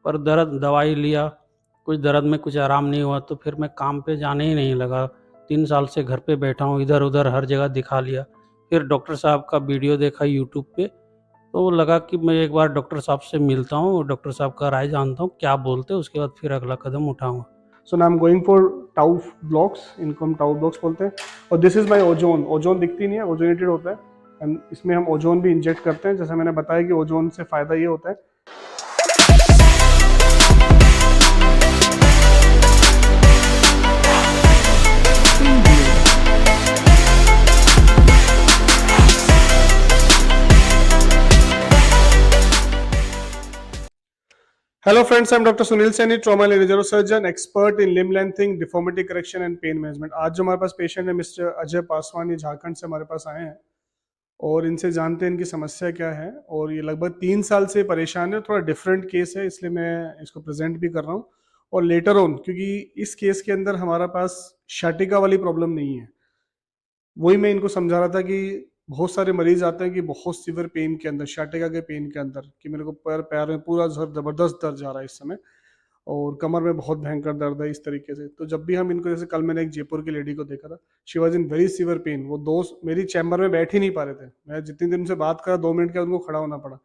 पर दर्द दवाई लिया, कुछ दर्द में कुछ आराम नहीं हुआ तो फिर मैं काम पे जाने ही नहीं लगा। 3 साल से घर पे बैठा हूँ, इधर-उधर हर जगह दिखा लिया। फिर डॉक्टर साहब का वीडियो देखा यूट्यूब पे, तो लगा कि मैं एक बार डॉक्टर साहब से मिलता हूँ, डॉक्टर साहब का राय जानता हूँ, क्या बोलते हैं, उसके बाद फिर अगला कदम उठाऊँगा। So now I am going for tau blocks, इनको हम टाउ ब्लॉक्स बोलते हैं। और this is my ozone. Ozone दिखती नहीं है, ओजोनेटेड होता है। एंड इसमें हम ओजोन भी इंजेक्ट करते हैं। जैसे मैंने बताया कि ओजोन से फायदा ये होता है। Hello friends, I'm Dr. Sunil Saini, trauma and neurosurgeon, expert in limb lengthening, deformity correction and pain management। आज जो हमारे पास पेशेंट है मिस्टर अजय पासवान, ये झारखंड से हमारे पास आए हैं और इनसे जानते हैं इनकी समस्या क्या है। और ये लगभग 3 साल से परेशान है। थोड़ा डिफरेंट केस है, इसलिए मैं इसको प्रेजेंट भी कर रहा हूँ। और लेटर ऑन, क्योंकि इस केस के अंदर हमारा पास शाटिका वाली प्रॉब्लम नहीं है, वही मैं इनको समझा रहा था कि बहुत सारे मरीज आते हैं कि बहुत सीवियर पेन के अंदर, शाटिका के पेन के अंदर, कि मेरे को पैर में पूरा जबरदस्त दर्द जा रहा है इस समय, और कमर में बहुत भयंकर दर्द है, इस तरीके से। तो जब भी हम इनको, जैसे कल मैंने एक जयपुर की लेडी को देखा था, she was in very severe pain. वो दोस्त मेरी चैम्बर में बैठ ही नहीं पा रहे थे। मैं जितनी देर उनसे बात करा, 2 मिनट के बाद उनको खड़ा होना पड़ा।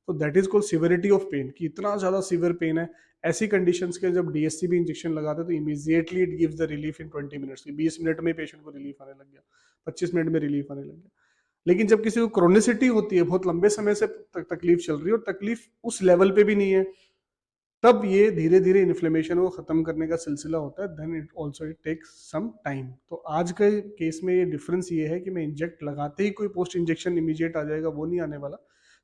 तो that is called severity of pain, कि इतना ज्यादा सीवियर पेन है। ऐसी कंडीशंस के जब डीएससीबी इंजेक्शन लगाते तो immediately it gives the relief in 20 minutes. 20 minute में पेशेंट को रिलीफ आने लग गया, 25 मिनट में रिलीफ आने लग गया। लेकिन जब किसी को क्रोनिसिटी होती है, बहुत लंबे समय से तकलीफ चल रही है और तकलीफ उस लेवल पे भी नहीं है, तब ये धीरे धीरे इन्फ्लेमेशन को खत्म करने का सिलसिला होता है। Then it also it takes some time. तो आज के केस में ये डिफरेंस ये है कि मैं इंजेक्ट लगाते ही कोई पोस्ट इंजेक्शन इमीडिएट आ जाएगा, वो नहीं आने वाला।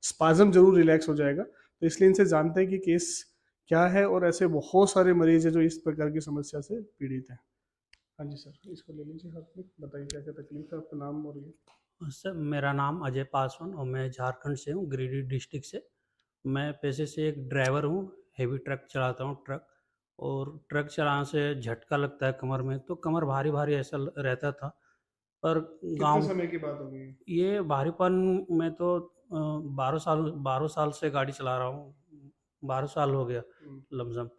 स्पाज्म जरूर रिलैक्स हो जाएगा। तो इसलिए इनसे जानते हैं कि केस क्या है, और ऐसे बहुत सारे मरीज है जो इस प्रकार की समस्या से पीड़ित है। हाँ जी सर, इसको ले लीजिए हाथ में, बताइए क्या क्या तकलीफ है, आपका नाम और ये। सर, मेरा नाम अजय पासवान और मैं झारखंड से हूँ, गिरिडीह डिस्ट्रिक्ट से। मैं पेशे से एक ड्राइवर हूँ, हेवी ट्रक चलाता हूँ, ट्रक। और ट्रक चलाने से झटका लगता है कमर में, तो कमर भारी भारी ऐसा रहता था। पर कितने गांव, समय की बात होगी? ये भारीपन में तो 12 साल से गाड़ी चला रहा हूँ, 12 साल हो गया लमसम।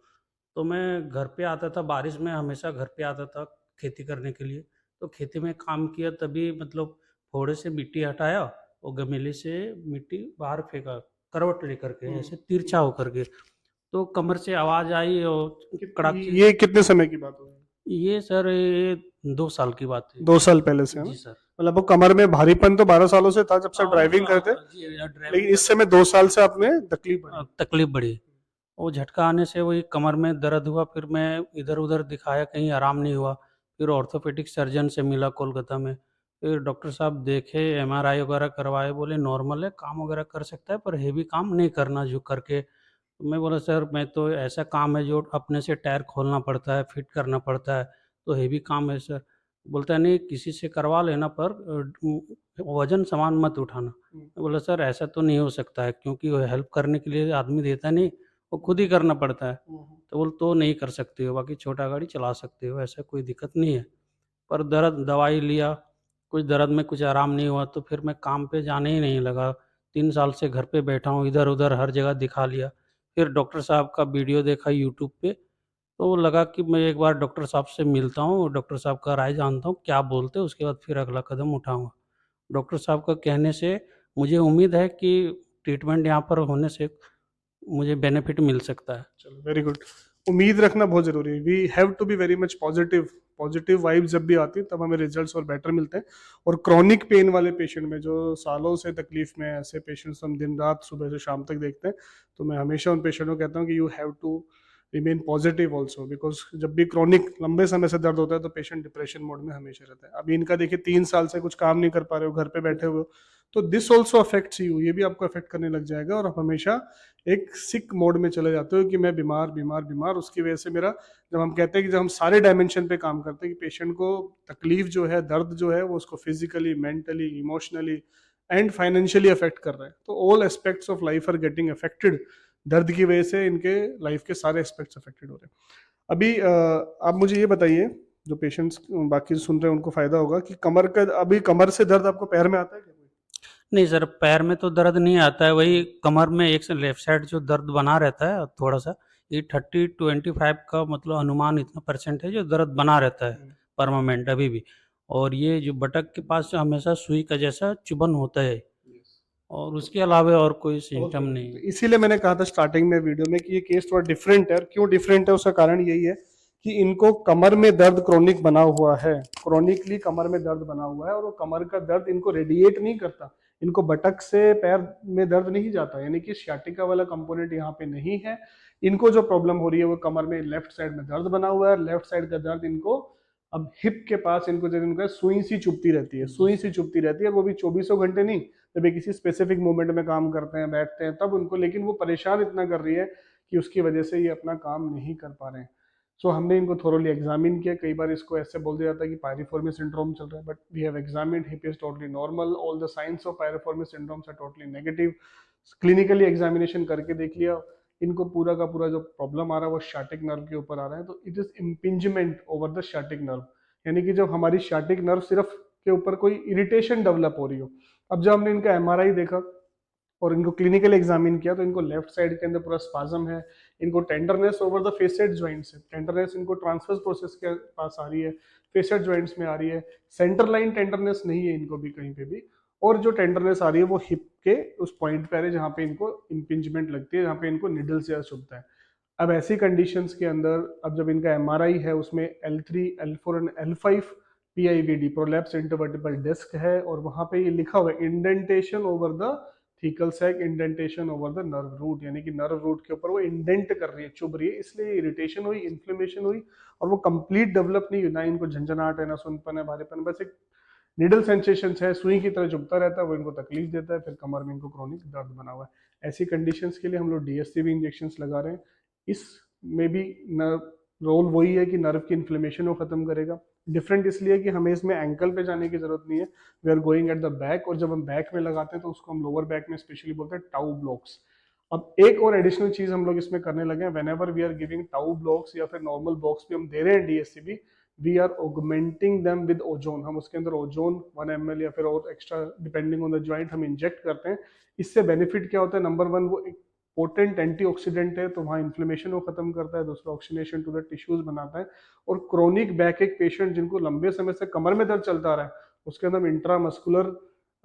तो मैं घर पे आता था बारिश में, हमेशा घर पे आता था खेती करने के लिए। तो खेती में काम किया, तभी मतलब फोड़े से मिट्टी हटाया और गमेले से मिट्टी बाहर फेंका, करवट लेकर के, ऐसे तिरछा होकर के। तो कमर से आवाज़ आई और कड़क से। ये कितने समय की बात होगी? ये सर, ये 2 साल की बात है। 2 साल पहले से? जी सर। मतलब वो कमर में भारीपन तो 12 सालों से था, जब से ड्राइविंग करते, जी, ड्राइविंग लेकिन इस समय 2 साल से आपने तकलीफ बढ़ी। तकलीफ बढ़ी। वो झटका आने से वही कमर में दर्द हुआ, फिर मैं इधर-उधर दिखाया, कहीं आराम नहीं हुआ। फिर ऑर्थोपेडिक सर्जन से मिला कोलकाता में। फिर डॉक्टर साहब देखे, एमआरआई वगैरह करवाए, बोले नॉर्मल है, काम वगैरह कर सकता है पर हेवी काम नहीं करना झुक करके। तो मैं बोला सर, मैं तो ऐसा काम है जो अपने से टायर खोलना पड़ता है, फिट करना पड़ता है, तो हेवी काम है सर। बोलता है नहीं, किसी से करवा लेना पर वज़न सामान मत उठाना। मैं बोला सर ऐसा तो नहीं हो सकता है, क्योंकि वो हेल्प करने के लिए आदमी देता नहीं, वो खुद ही करना पड़ता है। तो बोले तो नहीं कर सकते हो, बाकी छोटा गाड़ी चला सकते हो, ऐसा कोई दिक्कत नहीं है। पर दर्द दवाई लिया, कुछ दर्द में कुछ आराम नहीं हुआ तो फिर मैं काम पे जाने ही नहीं लगा। 3 साल से घर पे बैठा हूँ, इधर-उधर हर जगह दिखा लिया। फिर डॉक्टर साहब का वीडियो देखा यूट्यूब पे, तो लगा कि मैं एक बार डॉक्टर साहब से मिलता हूँ, डॉक्टर साहब का राय जानता हूँ, क्या बोलते हैं, उसके बाद फिर अगला कदम उठाऊँगा। डॉक्टर साहब का कहने से मुझे उम्मीद है कि ट्रीटमेंट यहाँ पर होने से मुझे बेनिफिट मिल सकता है। चलो, वेरी गुड। उम्मीद रखना बहुत जरूरी है। We have to be very much positive. Positive vibe जब भी आती है तब हमें रिजल्ट्स और बेटर मिलते हैं। और क्रॉनिक पेन वाले पेशेंट में, जो सालों से तकलीफ में, ऐसे पेशेंट्स हम दिन रात सुबह से शाम तक देखते हैं, तो मैं हमेशा उन पेशेंट को कहता हूँ कि you have to remain positive also, because जब भी क्रॉनिक लंबे समय से दर्द होता है तो पेशेंट डिप्रेशन मोड में हमेशा रहता है। अभी इनका देखिए, 3 साल से कुछ काम नहीं कर पा रहे हो, घर पे बैठे हुए हो, तो दिस ऑल्सो अफेक्ट्स यू। ये भी आपको अफेक्ट करने लग जाएगा और आप हमेशा एक सिक मोड में चले जाते हो कि मैं बीमार बीमार बीमार। उसकी वजह से मेरा, जब हम कहते हैं कि जब हम सारे डायमेंशन पे काम करते हैं कि पेशेंट को तकलीफ जो है, दर्द जो है, वो उसको physically, mentally, emotionally and financially affect कर रहा है, तो all aspects of life are getting affected. दर्द की वजह से इनके लाइफ के सारे एस्पेक्ट्स अफेक्टेड हो रहे हैं। अभी आप मुझे ये बताइए, जो पेशेंट्स बाकी सुन रहे हैं उनको फायदा होगा, कि कमर का, अभी कमर से दर्द आपको पैर में आता है क्या? नहीं सर, पैर में तो दर्द नहीं आता है, वही कमर में एक से लेफ्ट साइड जो दर्द बना रहता है थोड़ा सा, ये 30-25 का मतलब अनुमान इतना परसेंट है जो दर्द बना रहता है परमानेंट अभी भी। और ये जो बटक के पास हमेशा सुई का जैसा चुभन होता है, और उसके अलावा और कोई सिम्टम ओके, नहीं तो है। इसीलिए मैंने कहा था स्टार्टिंग में वीडियो में कि ये केस थोड़ा डिफरेंट है। क्यों डिफरेंट है उसका कारण यही है कि इनको कमर में दर्द क्रोनिक बना हुआ है, क्रोनिकली कमर में दर्द बना हुआ है, और वो कमर का दर्द इनको रेडिएट नहीं करता, इनको बटक से पैर में दर्द नहीं जाता, यानी कि sciatica वाला कंपोनेंट यहाँ पे नहीं है। इनको जो प्रॉब्लम हो रही है वो कमर में लेफ्ट साइड में दर्द बना हुआ है, लेफ्ट साइड का दर्द इनको अब हिप के पास इनको जब इनका सुई सी चुभती रहती है, सुई सी चुभती रहती है, वो भी 24 घंटे नहीं, जब ये किसी स्पेसिफिक मोमेंट में काम करते हैं, बैठते हैं, तब उनको, लेकिन वो परेशान इतना कर रही है कि उसकी वजह से ये अपना काम नहीं कर पा रहे हैं। सो हमने इनको थोरोली एग्जामिन किया। कई बार इसको ऐसे बोल दिया जाता है कि पायरिफॉर्मी सिंड्रोम चल रहा है, but we have examined, hip is totally normal, all the signs of piriformis syndromes are totally negative. Clinically examination करके देख लिया, इनको पूरा का पूरा जो प्रॉब्लम आ रहा है वो शाटिक नर्व के ऊपर आ रहा है। तो it is impingement over the sciatic nerve, यानी कि जब हमारी शाटिक नर्व सिर्फ के ऊपर कोई इरिटेशन डेवलप हो रही हो। अब जब हमने इनका एमआरआई देखा और इनको क्लिनिकल एग्जामिन किया तो इनको लेफ्ट साइड के अंदर पूरा स्पाजम है, इनको tenderness over the facet joints है, टेंडरनेस इनको ट्रांसवर्स प्रोसेस के पास आ रही है, फेसेट ज्वाइंट्स में आ रही है, सेंटर लाइन टेंडरनेस नहीं है इनको भी कहीं पे भी, और जो टेंडरनेस आ रही है वो हिप के उस पॉइंट पे आ रही है जहाँ पे इनको इम्पिंजमेंट लगती है, जहाँ पे इनको निडल से चुभता है। अब ऐसी कंडीशंस के अंदर अब जब इनका एमआरआई है उसमें L3, L4 and L5 PIVD prolapse intervertebral disc है, और वहां पे ये लिखा हुआ है indentation over the thecal sac, indentation over the nerve root, यानी कि नर्व रूट के ऊपर वो इंडेंट कर रही है, चुभ रही है, इसलिए इरिटेशन हुई, इन्फ्लेमेशन हुई, और वो कंप्लीट डेवलप नहीं हुई, ना इनको झंझनाहट है, ना सुनपन है, भारीपन, बस एक निडल सेंसेशन है, सुई की तरह चुभता रहता है, वो इनको तकलीफ देता है, फिर कमर में इनको क्रोनिक दर्द बना हुआ है। ऐसी कंडीशंस के लिए हम लोग DSCB इंजेक्शन लगा रहे हैं। इस में भी रोल वही है कि नर्व की इन्फ्लेमेशन को खत्म करेगा। डिफरेंट इसलिए कि हमें इसमें एंकल पे जाने की जरूरत नहीं है, we are going at the back, और जब हम बैक में लगाते हैं तो उसको हम लोअर बैक में स्पेशली बोलते हैं टाउ ब्लॉक्स। अब एक और एडिशनल चीज हम लोग इसमें करने लगे हैं, whenever we are giving tau blocks या फिर नॉर्मल ब्लॉक्स भी हम दे रहे हैं DSCB, we are augmenting them with ozone, हम उसके अंदर ओजोन 1 ml या फिर और extra depending on the joint हम इंजेक्ट करते हैं। इससे बेनिफिट क्या होता है, नंबर वन, वो एक पोटेंट एंटीऑक्सीडेंट है, तो वहाँ इन्फ्लेमेशन को खत्म करता है, दूसरा ऑक्सीनेशन टू द टिश्यूज बनाता है, और क्रोनिक बैक एक पेशेंट जिनको लंबे समय से कमर में दर्द चलता रहा है उसके अंदर हम इंट्रामस्कुलर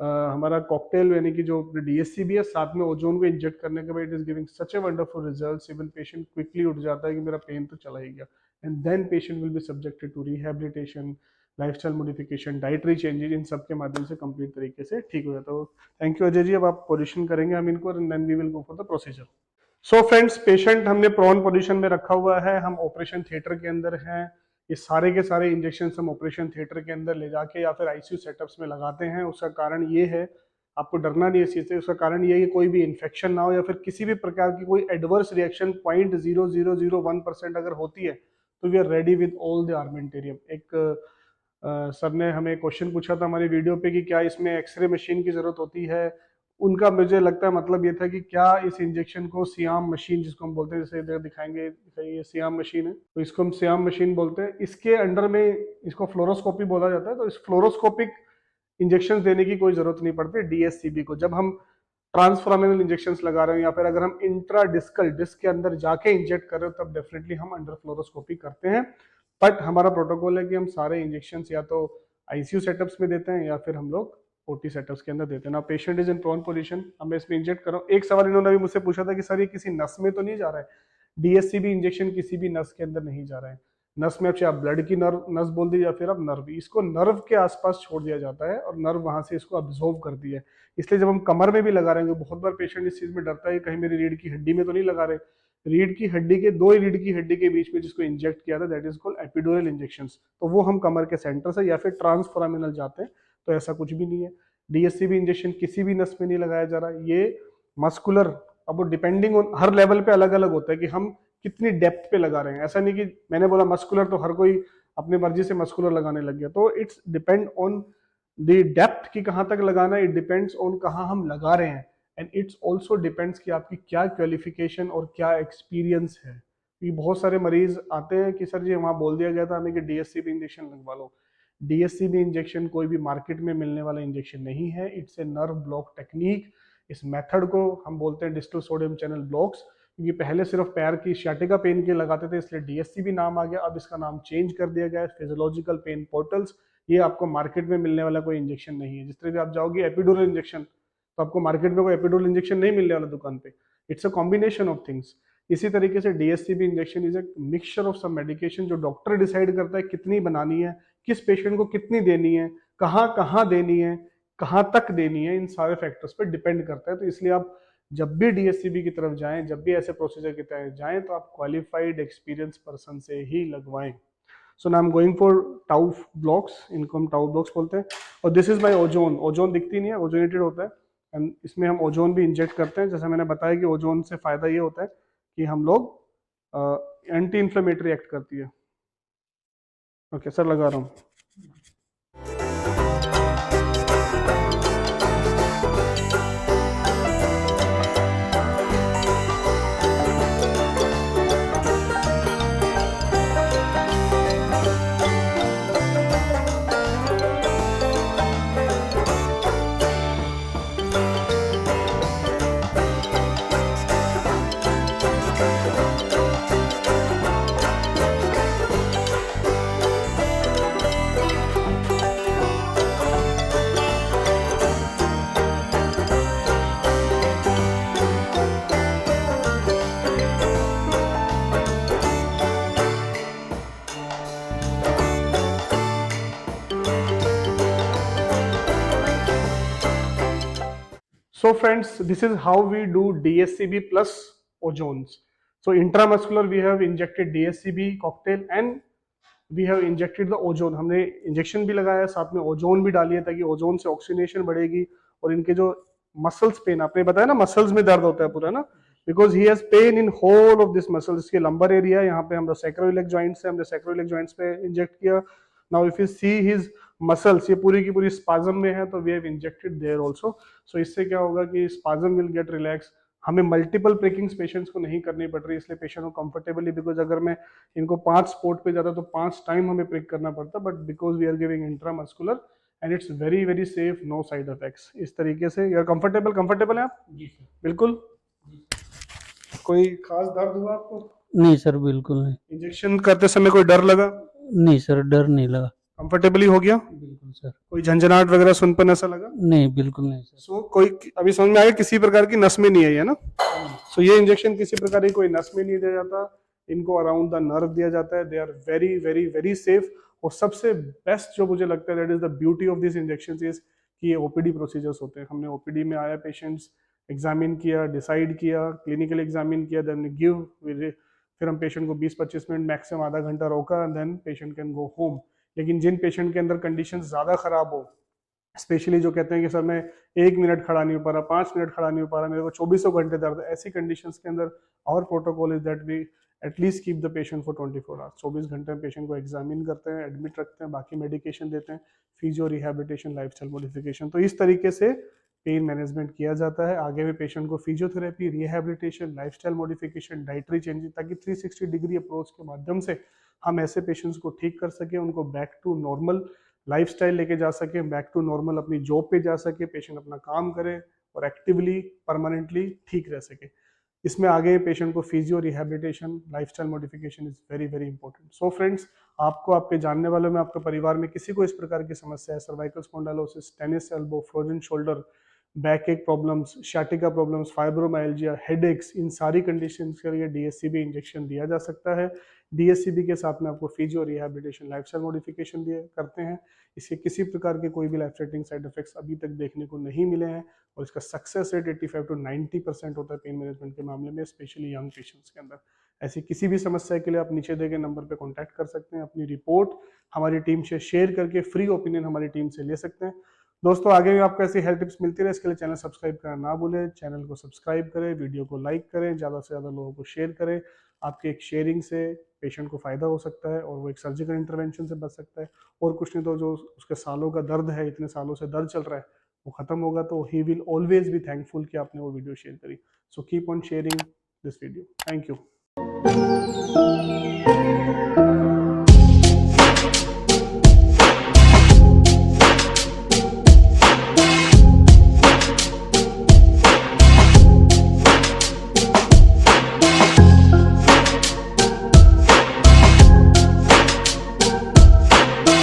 हमारा कॉकटेल यानी कि जो DSCB है साथ में ओजोन को इंजेक्ट करने के बाद it is giving such a wonderful results, even patient quickly उठ जाता है कि मेरा पेन तो चला ही गया, and then patient will be subjected to rehabilitation, lifestyle modification, dietary changes, इन सब के माध्यम से कंप्लीट तरीके से ठीक हो जाता है। थैंक यू अजय जी, अब आप पोजीशन करेंगे हम इनको, and then we will go for the procedure. So friends, patient हमने प्रोन पोजीशन में रखा हुआ है, हम ऑपरेशन थिएटर के अंदर हैं, ये सारे के सारे इंजेक्शन हम ऑपरेशन थिएटर के अंदर ले जाके या फिर ICU सेटअप्स में लगाते हैं। उसका कारण ये है, आपको डरना नहीं है इस चीज से, उसका कारण ये है कि कोई भी इन्फेक्शन ना हो या फिर किसी भी प्रकार की कोई एडवर्स रिएक्शन 0.0001% अगर होती है तो we are ready with all the armamentarium. एक सर ने हमें क्वेश्चन पूछा था हमारी वीडियो पे कि क्या इसमें एक्सरे मशीन की जरूरत होती है, उनका मुझे लगता है मतलब ये था कि क्या इस इंजेक्शन को सियाम मशीन, जिसको हम बोलते हैं, जैसे इधर दिखाएंगे, ये सियाम मशीन है तो इसको हम सियाम मशीन बोलते हैं, इसके अंडर में इसको फ्लोरोस्कोपी बोला जाता है, तो इस फ्लोरोस्कोपिक इंजेक्शन देने की कोई जरूरत नहीं पड़ती DSCB को। जब हम ट्रांसफॉर्मिनल इंजेक्शन लगा रहे हैं या फिर अगर हम इंट्रा डिस्कल डिस्क के अंदर जाके इंजेक्ट कर रहे हो तब डेफिनेटली हम अंडर फ्लोरोस्कोपी करते हैं। बट हमारा प्रोटोकॉल है कि हम सारे इंजेक्शन या तो ICU सेटअप्स में देते हैं या फिर हम लोग OT सेटअप्स के अंदर देते हैं। ना patient is in prone position, अब मैं इसमें इंजेक्ट कर रहा हूँ। एक सवाल इन्होंने भी मुझसे पूछा था कि सर ये किसी नस में तो नहीं जा रहा है, DSCB इंजेक्शन किसी भी नस के अंदर नहीं जा रहा है। नस में चाहे आप ब्लड की नर्व नस बोल दीजिए या फिर आप नर्व, इसको नर्व के आसपास छोड़ दिया जाता है और नर्व वहां से इसको अब्जॉर्व करती है। इसलिए जब हम कमर में भी लगा रहे हैं, बहुत बार पेशेंट इस चीज में डरता है कहीं मेरी रीढ़ की हड्डी में तो नहीं लगा रहे, रीढ़ की हड्डी के दो रीढ़ की हड्डी के बीच में जिसको इंजेक्ट किया था that is called epidural injection, तो वो हम कमर के सेंटर से या फिर ट्रांसफोरामिनल जाते हैं, तो ऐसा कुछ भी नहीं है। DSCB इंजेक्शन किसी भी नस में नहीं लगाया जा रहा, ये मस्कुलर, अब वो डिपेंडिंग ऑन हर लेवल पे अलग अलग होता है कि हम कितनी डेप्थ पे लगा रहे हैं। ऐसा नहीं कि मैंने बोला मस्कुलर तो हर कोई अपनी मर्जी से मस्कुलर लगाने लग गया, तो it's depend on the depth की कहाँ तक लगाना, इट डिपेंड्स ऑन कहाँ हम लगा रहे हैं, एंड इट्स ऑल्सो डिपेंड्स कि आपकी क्या क्वालिफिकेशन और क्या एक्सपीरियंस है। कि बहुत सारे मरीज आते हैं कि सर जी वहाँ बोल दिया गया था हमें कि DSCB इंजेक्शन लगवा लो। DSCB इंजेक्शन कोई भी मार्केट में मिलने वाला इंजेक्शन नहीं है, it's a nerve block technique. इस मेथड को हम बोलते हैं डिस्टल सोडियम चैनल ब्लॉक्स। क्योंकि पहले सिर्फ पैर की sciatica पेन के लगाते थे, इसलिए DSCB नाम आ गया। अब इसका नाम चेंज कर दिया गया है फिजियोलॉजिकल पेन पोर्टल्स। ये आपको मार्केट में मिलने वाला कोई इंजेक्शन नहीं है। जिस तरह भी आप जाओगे एपिडुरल इंजेक्शन, तो आपको मार्केट में कोई एपिडुरल इंजेक्शन नहीं मिलने वाला दुकान पे। It's a combination of things. इसी तरीके से DSCB injection is a mixture of some medication, जो डॉक्टर डिसाइड करता है कितनी बनानी है, किस पेशेंट को कितनी देनी है, कहाँ कहाँ देनी है, कहाँ तक देनी है, इन सारे फैक्टर्स पर डिपेंड करता है। तो इसलिए आप जब भी DSCB की तरफ जाएं, जब भी ऐसे प्रोसीजर की तरफ जाएं, तो आप क्वालिफाइड एक्सपीरियंस पर्सन से ही लगवाएं। सो now I am going for tau blocks, इनको हम टाउ ब्लॉक्स बोलते हैं। और this is my ozone. Ozone दिखती नहीं है, ओजोनेटेड होता है, एंड इसमें हम ओजोन भी इंजेक्ट करते हैं। जैसा मैंने बताया कि ओजोन से फायदा ये होता है कि हम लोग एंटी इन्फ्लेमेटरी एक्ट करती है। ओके सर, लगा रहा हूँ। So friends, this is how we do DSCB plus ozones. So intramuscular we have injected DSCB cocktail and we have injected the ozone. हमने इंजेक्शन भी लगाया, साथ में ओजोन भी डाली है, ताकि ओजोन से ऑक्सीनेशन बढ़ेगी और इनके जो मसल्स पेन, आपने बताया ना मसल्स में दर्द होता है पूरा ना, because he has pain in whole of this muscles. इसके लंबर एरिया, यहाँ पे हम सैक्रोइलेग जॉइंट्स है, हमने सैक्रोइलेग जॉइंट्स पे इंजेक्ट किया। Now if you see his muscles, ये पूरी की पूरी स्पाज्म में है, तो we have injected there also. So इससे क्या होगा कि स्पाज्म विल गेट रिलैक्स। हमें मल्टीपल प्रिकिंग्स पेशेंट्स को नहीं करनी पड़ रही, इसलिए पेशेंट को कंफर्टेबली, बिकॉज अगर मैं इनको 5 स्पॉट पे जाता तो 5 टाइम हमें प्रिक करना पड़ता, but because we are giving intramuscular and it's very very safe, no side effects. इस तरीके से यार कंफर्टेबल है आप? जी सर। बिल्कुल। कोई खास दर्द हुआ आपको? नहीं सर, बिल्कुल नहीं। इंजेक्शन करते समय कोई डर लगा? नहीं सर, डर नहीं लगा। कंफर्टेबली हो गया? बिल्कुल सर। कोई झंझनाहट वगैरह सुनपन ऐसा लगा? नहीं, बिल्कुल नहीं सर। सो कोई अभी समझ में आया, किसी प्रकार की नस में नहीं आई है ना? सो ये इंजेक्शन किसी प्रकार की कोई नस में नहीं दिया जाता, इनको अराउंड द नर्व दिया जाता है। They are very very very safe. और सबसे बेस्ट जो मुझे लगता है, that is the beauty of this injection, is कि ये ओपीडी प्रोसीजर्स होते हैं। हमने ओपीडी में आया पेशेंट्स, एग्जामिन किया, डिसाइड किया, क्लिनिकल एग्जामिन किया, देन गिव, फिर हम पेशेंट को 20-25 मिनट मैक्सिमम आधा घंटा रोका, then patient can go home. लेकिन जिन पेशेंट के अंदर कंडीशन ज़्यादा ख़राब हो, स्पेशली जो कहते हैं कि सर मैं 1 मिनट खड़ा नहीं हो पा रहा, 5 मिनट खड़ा नहीं हो पा रहा, मेरे को 24 घंटे दर्द, ऐसी कंडीशंस के अंदर our protocol is that we at least keep the patient for 24 hours. 24 घंटे में पेशेंट को एग्जामिन करते हैं, एडमिट रखते हैं, बाकी मेडिकेशन देते हैं, फिजियो रिहैबिलिटेशन, लाइफस्टाइल मॉडिफिकेशन। तो इस तरीके से पेन मैनेजमेंट किया जाता है। आगे में पेशेंट को physiotherapy, rehabilitation, lifestyle modification, dietary changing, ताकि 360 डिग्री अप्रोच के माध्यम से हम ऐसे पेशेंट्स को ठीक कर सकें, उनको बैक टू नॉर्मल लाइफस्टाइल लेके जा सके, बैक टू नॉर्मल अपनी जॉब पे जा सके, पेशेंट अपना काम करे और एक्टिवली परमानेंटली ठीक रह सके। इसमें आगे पेशेंट को physio rehabilitation, lifestyle modification is very very important. So friends, आपको, आपके जानने वालों में, आपके परिवार में किसी को इस प्रकार की समस्या है, cervical spondylosis, tennis elbow, frozen shoulder, back एक प्रॉब्लम्स, शाटिका प्रॉब्लम्स, फाइब्रोमाइल्जिया, हेडेक्स, इन सारी कंडीशंस के लिए DSCB इंजेक्शन दिया जा सकता है। DSCB के साथ में आपको फिजियो रिहैबिलिटेशन, लाइफस्टाइल मॉडिफिकेशन दिए करते हैं। इसके किसी प्रकार के कोई भी लाइफ थ्रेटनिंग साइड इफेक्ट्स अभी तक देखने को नहीं मिले हैं, और इसका सक्सेस रेट 85 to 90% होता है पेन मैनेजमेंट के मामले में, स्पेशली यंग पेशेंट्स के अंदर। ऐसी किसी भी समस्या के लिए आप नीचे दिए गए नंबर पर कॉन्टैक्ट कर सकते हैं, अपनी रिपोर्ट हमारी टीम से शेयर करके फ्री ओपिनियन हमारी टीम से ले सकते हैं। दोस्तों, आगे भी आपको ऐसी हेल्थ टिप्स मिलती रहे, इसके लिए चैनल सब्सक्राइब करना ना भूलें। चैनल को सब्सक्राइब करें, वीडियो को लाइक करें, ज़्यादा से ज़्यादा लोगों को शेयर करें। आपके एक शेयरिंग से पेशेंट को फ़ायदा हो सकता है और वो एक सर्जिकल इंटरवेंशन से बच सकता है, और कुछ नहीं तो जो उसके सालों का दर्द है, इतने सालों से दर्द चल रहा है, वो ख़त्म होगा। तो he will always be thankful कि आपने वो वीडियो शेयर करी। So keep on sharing this video. Thank you.